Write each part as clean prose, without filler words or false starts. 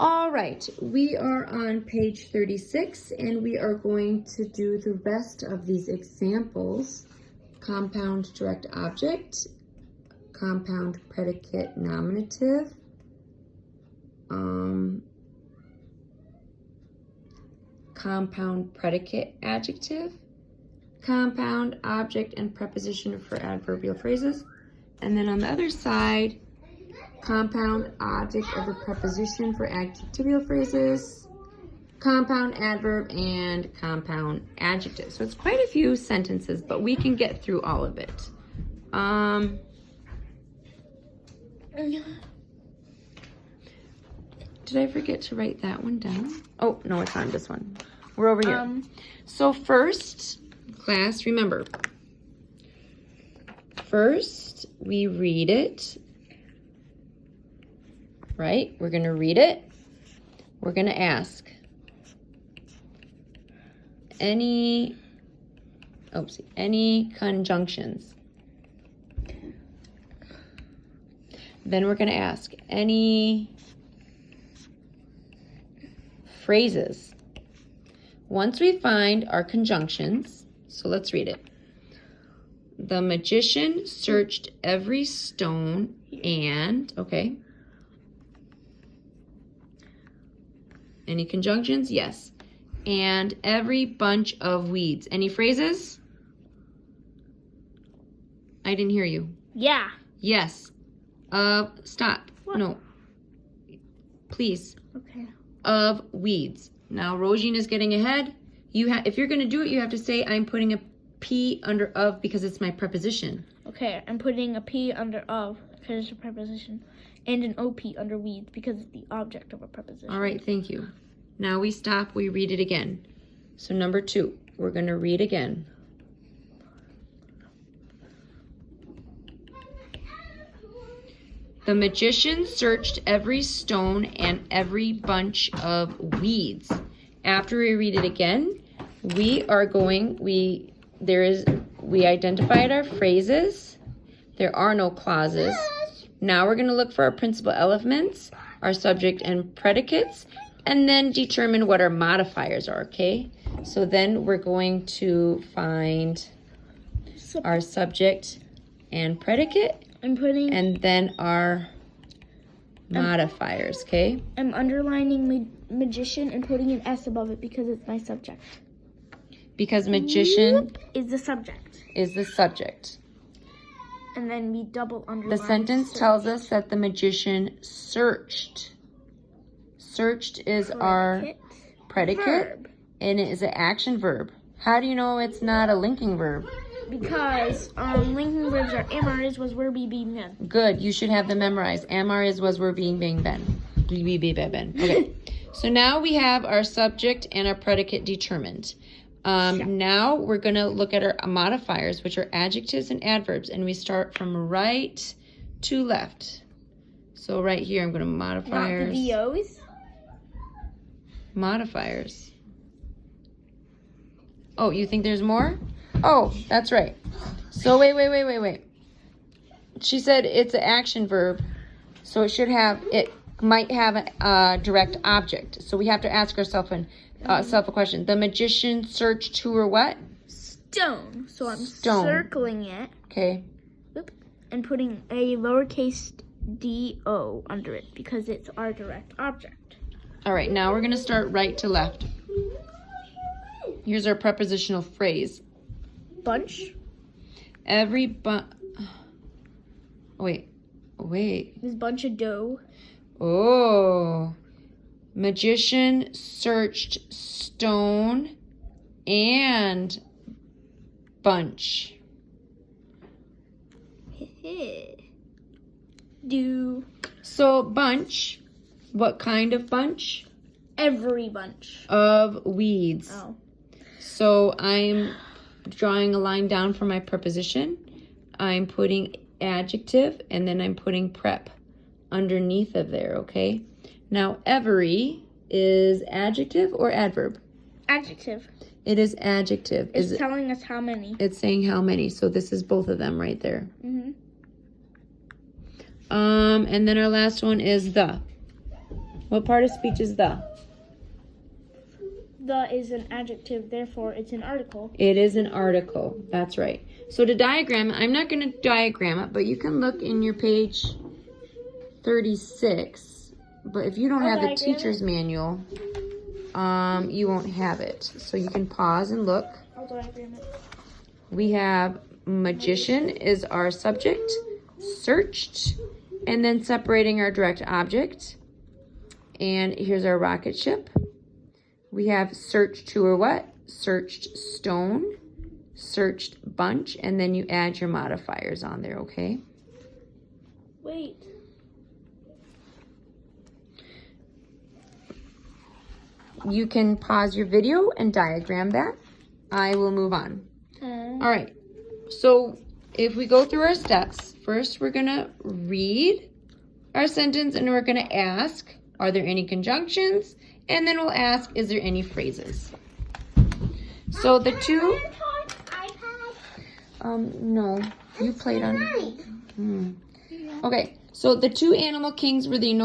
All right, we are on page 36, and we are going to do the rest of these examples. Compound direct object, compound predicate nominative, compound predicate adjective, compound object and preposition for adverbial phrases, and then on the other side, compound object of a preposition for adjectival phrases, compound adverb, and compound adjective. So it's quite a few sentences, but we can get through all of it. Did I forget to write that one down? Oh, no, it's on this one. We're over here. So first, class, remember, first we read it. Right? We're going to read it. We're going to ask any conjunctions. Then we're going to ask any phrases. Once we find our conjunctions, so let's read it. The magician searched every stone and, okay. Any conjunctions? Yes. And every bunch of weeds. Any phrases? I didn't hear you. Yeah. Yes. Stop. What? No. Please. Okay. Of weeds. Now, Rosine is getting ahead. If you're going to do it, you have to say, I'm putting a P under of because it's my preposition. Okay, I'm putting a P under of because it's a preposition. And an OP under weeds because it's the object of a preposition. All right, thank you. Now we stop, we read it again. So number 2, we're going to read again. The magician searched every stone and every bunch of weeds. After we read it again, we identified our phrases. There are no clauses. Now we're going to look for our principal elements, our subject and predicates, and then determine what our modifiers are, okay? So then we're going to find our subject and predicate, and then our modifiers, okay? I'm underlining magician and putting an S above it because it's my subject. Because magician is the subject. Is the subject. And then we double underline. The sentence tells us that the magician searched. Searched is our predicate, verb. And it is an action verb. How do you know it's not a linking verb? Because linking verbs are am, is, was, were, be, being, been. Good. You should have them memorized. Am, are, is, was, were, being, been. Okay. So now we have our subject and our predicate determined. Now we're going to look at our modifiers, which are adjectives and adverbs, and we start from right to left. So right here, I'm going to modifiers. Not the VOs? Modifiers. Oh, you think there's more? Oh, that's right. So wait. She said it's an action verb, so it might have a direct object. So we have to ask ourselves a question. The magician searched to or what? Stone. So I'm circling it. Okay. And putting a lowercase do under it because it's our direct object. All right, now we're going to start right to left. Here's our prepositional phrase. Bunch. Wait. This bunch of dough. Oh. Magician searched stone and bunch. Do. So bunch, what kind of bunch? Every bunch. Of weeds. Oh. So I'm drawing a line down for my preposition. I'm putting adjective and then I'm putting prep underneath of there, okay? Now, every is adjective or adverb? Adjective. It is adjective. It's telling us how many. It's saying how many. So this is both of them right there. Mm-hmm. And then our last one is the. What part of speech is the? The is an adjective, therefore it's an article. It is an article. That's right. So to diagram, I'm not going to diagram it, but you can look in your page 36. But if you don't have the teacher's manual, you won't have it. So you can pause and look. I'll diagram it. We have magician is our subject, searched, and then separating our direct object. And here's our rocket ship. We have searched to or what? Searched stone, searched bunch, and then you add your modifiers on there, okay? Wait. You can pause your video and diagram that. I will move on. All right. So if we go through our steps, first we're going to read our sentence and we're going to ask, are there any conjunctions? And then we'll ask, is there any phrases? So the two... no. You played on... Okay. So the two animal kings were the really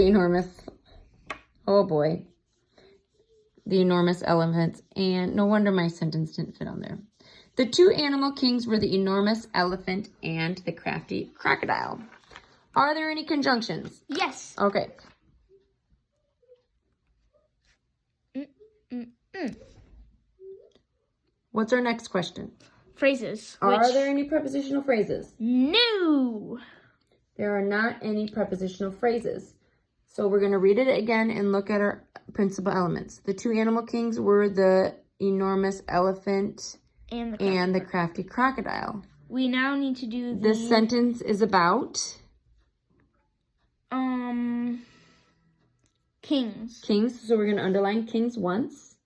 enormous. Oh boy. The enormous elephants. And no wonder my sentence didn't fit on there. The two animal kings were the enormous elephant and the crafty crocodile. Are there any conjunctions? Yes. Okay. What's our next question? Phrases. Are there any prepositional phrases? No. There are not any prepositional phrases. So we're going to read it again and look at our principal elements. The two animal kings were the enormous elephant and the crafty crocodile. We now need to do This sentence is about... kings. Kings. So we're going to underline kings once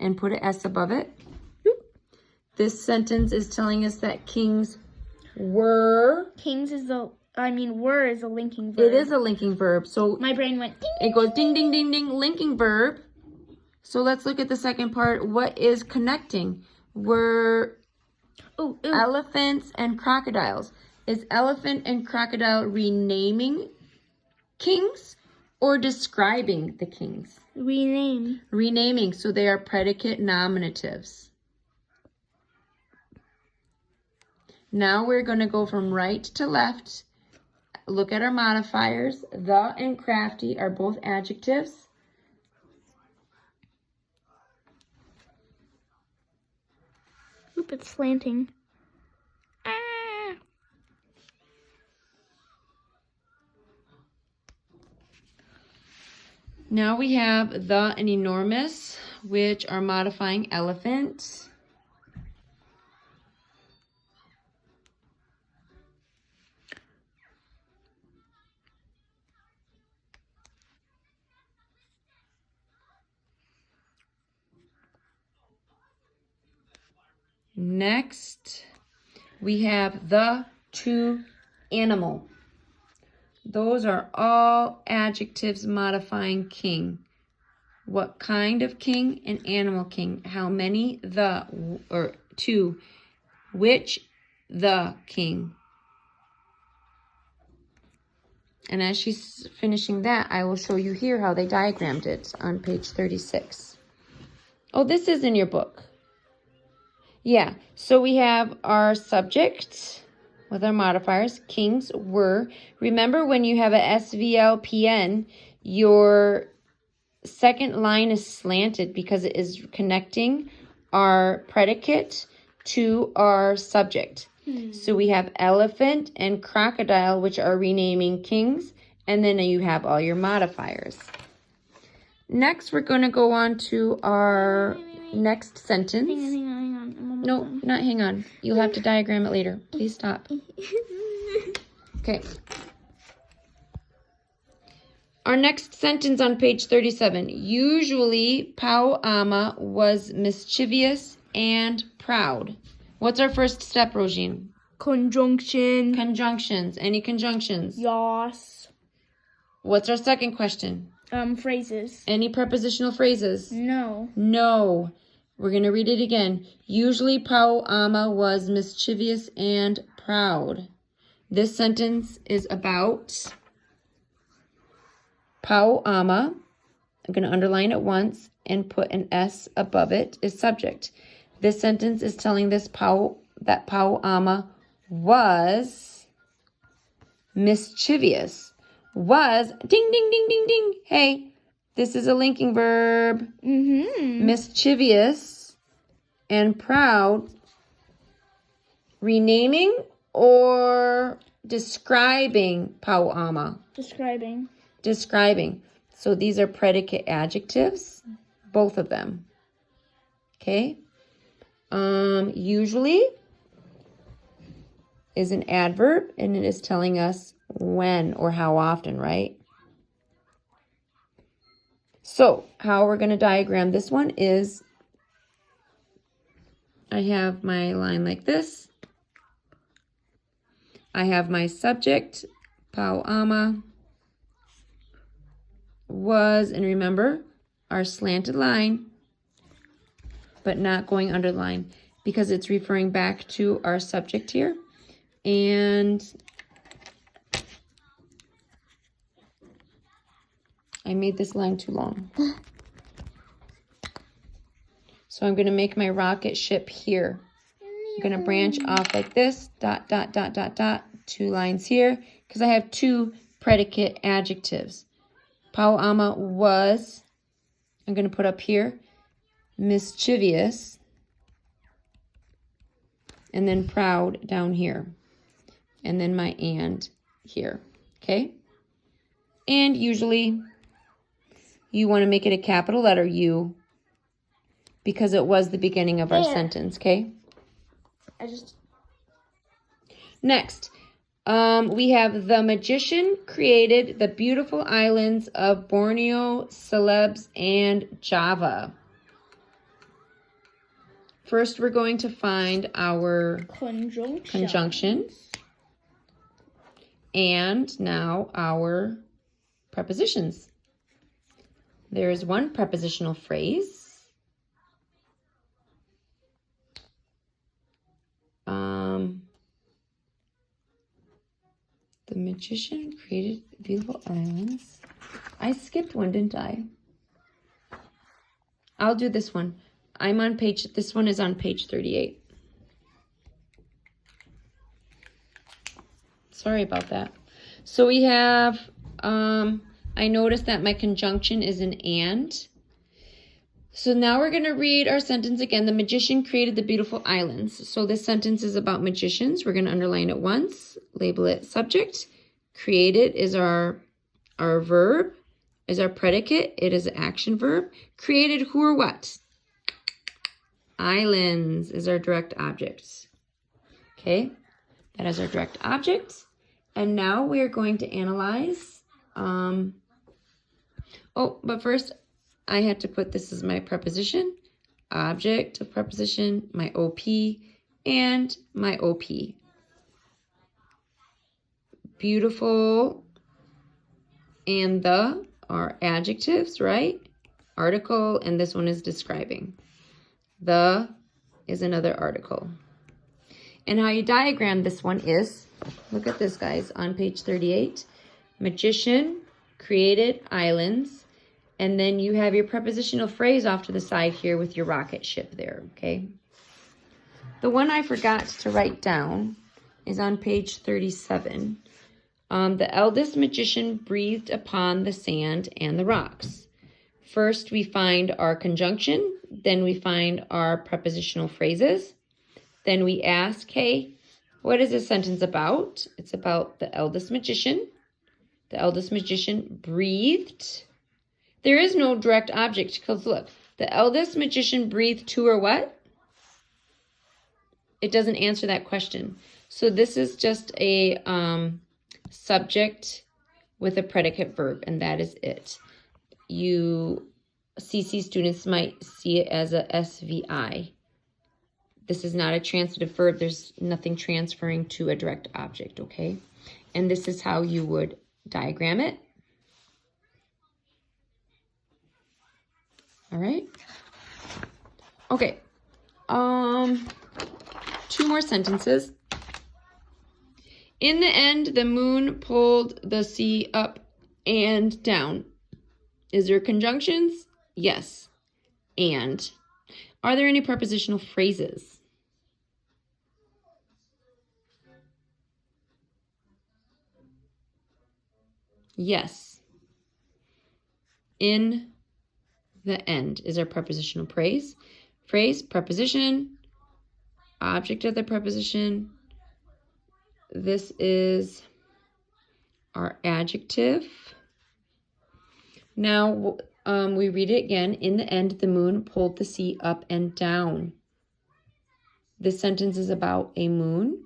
and put an S above it. This sentence is telling us that kings were... Kings is were is a linking verb. It is a linking verb. So my brain went ding. It goes ding, ding, ding, ding, linking verb. So let's look at the second part. What is connecting? Were elephants and crocodiles. Is elephant and crocodile renaming kings or describing the kings? Renaming. So they are predicate nominatives. Now we're going to go from right to left. Look at our modifiers. The and crafty are both adjectives. Oop, it's slanting. Ah. Now we have the and enormous, which are modifying elephant. Next, we have the two animal. Those are all adjectives modifying king. What kind of king? An animal king. How many? The or two. Which? The king. And as she's finishing that, I will show you here how they diagrammed it on page 36. Oh, this is in your book. Yeah, so we have our subject with our modifiers. Kings were. Remember when you have a SVLPN, your second line is slanted because it is connecting our predicate to our subject. So we have elephant and crocodile, which are renaming kings, and then you have all your modifiers. Next, we're going to go on to our next sentence. Hang on. No, not hang on. You'll have to diagram it later. Please stop. Okay. Our next sentence on page 37. Usually, Pau Ama was mischievous and proud. What's our first step, Rosine? Conjunction. Conjunctions. Any conjunctions? Yes. What's our second question? Phrases. Any prepositional phrases? No. No. We're going to read it again. Usually, Pau Ama was mischievous and proud. This sentence is about pau ama. I'm going to underline it once and put an S above it is subject. This sentence is telling that pau ama was mischievous. Was, ding, ding, ding, ding, ding. Hey, this is a linking verb. Mischievous and proud. Renaming or describing pau ama? Describing. Describing. So these are predicate adjectives, both of them. Okay. Usually is an adverb, and it is telling us when or how often, right? So how we're going to diagram this one is I have my line like this. I have my subject, pau ama, was, and remember, our slanted line, but not going underline because it's referring back to our subject here. And I made this line too long. So I'm going to make my rocket ship here. I'm going to branch off like this, dot, dot, dot, dot, dot, 2 lines here, because I have 2 predicate adjectives. Pau ama was, I'm going to put up here, mischievous, and then proud down here, and then my and here, okay? And usually you want to make it a capital letter U because it was the beginning of our sentence, okay? Next, we have the magician created the beautiful islands of Borneo, Celebes, and Java. First, we're going to find our conjunction. And now our prepositions. There is one prepositional phrase. The magician created beautiful islands. I skipped one, didn't I? I'll do this one. This one is on page 38. Sorry about that. So we have, I noticed that my conjunction is an and. So now we're going to read our sentence again. The magician created the beautiful islands. So this sentence is about magicians. We're going to underline it once, label it subject. Created is our verb, is our predicate. It is an action verb. Created who or what? Islands is our direct object. Okay, that is our direct object. And now we are going to analyze. But first, I had to put this as my preposition, object of preposition, my OP, and my OP. Beautiful and the are adjectives, right? Article, and this one is describing. The is another article. And how you diagram this one is, look at this, guys, on page 38. Magician created islands. And then you have your prepositional phrase off to the side here with your rocket ship there, okay? The one I forgot to write down is on page 37. The eldest magician breathed upon the sand and the rocks. First, we find our conjunction. Then we find our prepositional phrases. Then we ask, hey, what is this sentence about? It's about the eldest magician. The eldest magician breathed. There is no direct object because look, the eldest magician breathed to or what? It doesn't answer that question. So this is just a subject with a predicate verb, and that is it. CC students might see it as a SVI. This is not a transitive verb. There's nothing transferring to a direct object, okay? And this is how you would diagram it. All right. Okay. 2 more sentences. In the end, the moon pulled the sea up and down. Is there conjunctions? Yes. And. Are there any prepositional phrases? Yes. In the end is our prepositional phrase, preposition, object of the preposition. This is our adjective. Now we read it again. In the end, the moon pulled the sea up and down. This sentence is about a moon.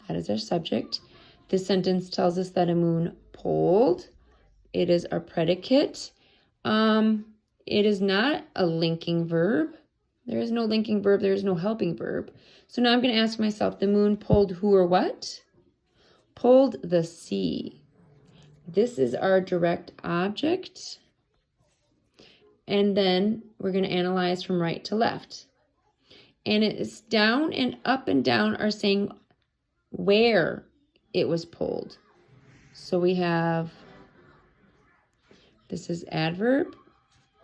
That is our subject. This sentence tells us that a moon pulled. It is our predicate. It is not a linking verb. There is no linking verb. There is no helping verb. So now I'm going to ask myself, the moon pulled who or what? Pulled the sea. This is our direct object. And then we're going to analyze from right to left. And it's down and down are saying where it was pulled. So we have, this is adverb.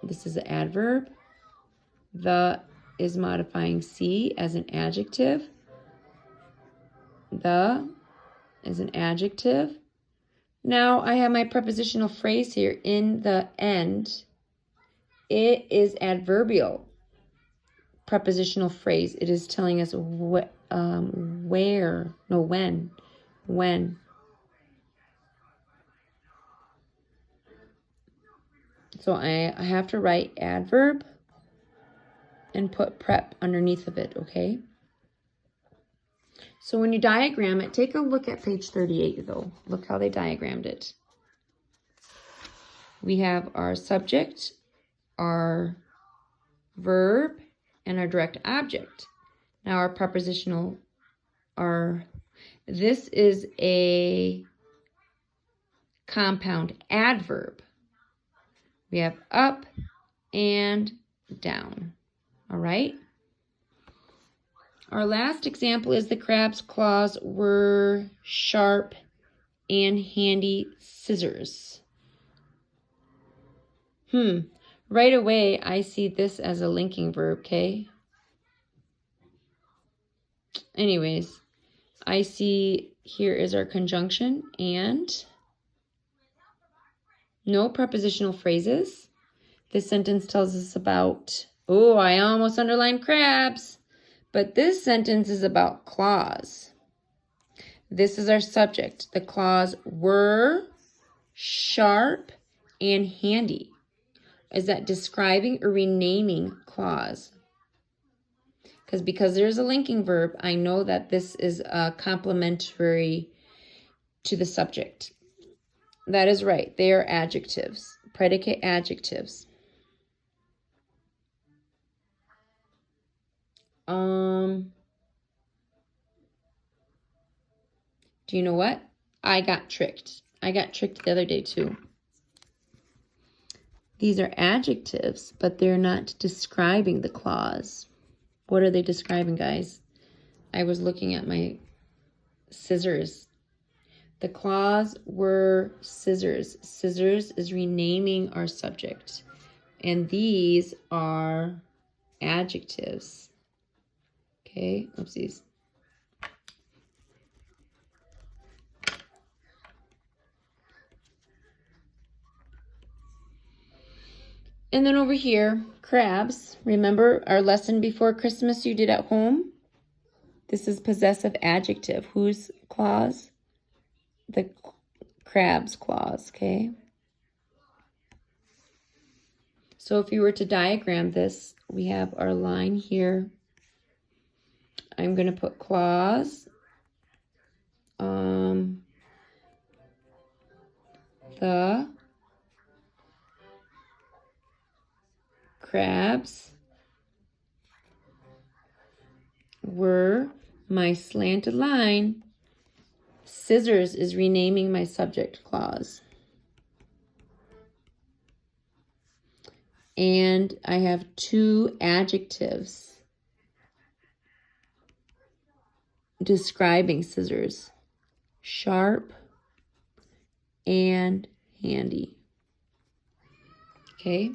This is an adverb. The is modifying see as an adjective. The is an adjective. Now I have my prepositional phrase here, in the end. It is adverbial prepositional phrase. It is telling us when. So I have to write adverb and put prep underneath of it, okay? So when you diagram it, take a look at page 38 though. Look how they diagrammed it. We have our subject, our verb, and our direct object. Now our prepositional, this is a compound adverb. We have up and down, all right? Our last example is the crab's claws were sharp and handy scissors. Right away, I see this as a linking verb, okay? Anyways, I see here is our conjunction and no prepositional phrases. This sentence tells us about, oh, I almost underlined crabs. But this sentence is about claws. This is our subject. The claws were sharp and handy. Is that describing or renaming clause? Because there's a linking verb, I know that this is complementary to the subject. That is right. They are adjectives, predicate adjectives. Do you know what? I got tricked. I got tricked the other day too. These are adjectives, but they're not describing the clause. What are they describing, guys? I was looking at my scissors. The clause were scissors. Scissors is renaming our subject. And these are adjectives. Okay, oopsies. And then over here, crabs. Remember our lesson before Christmas you did at home? This is possessive adjective. Whose clause? The crab's clause, okay? So if you were to diagram this, we have our line here. I'm going to put clause. The crabs were my slanted line. Scissors is renaming my subject clause. And I have two adjectives describing scissors. sharp, and handy. Okay.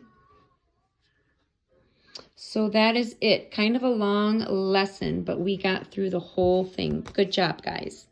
So that is it. Kind of a long lesson, but we got through the whole thing. Good job, guys.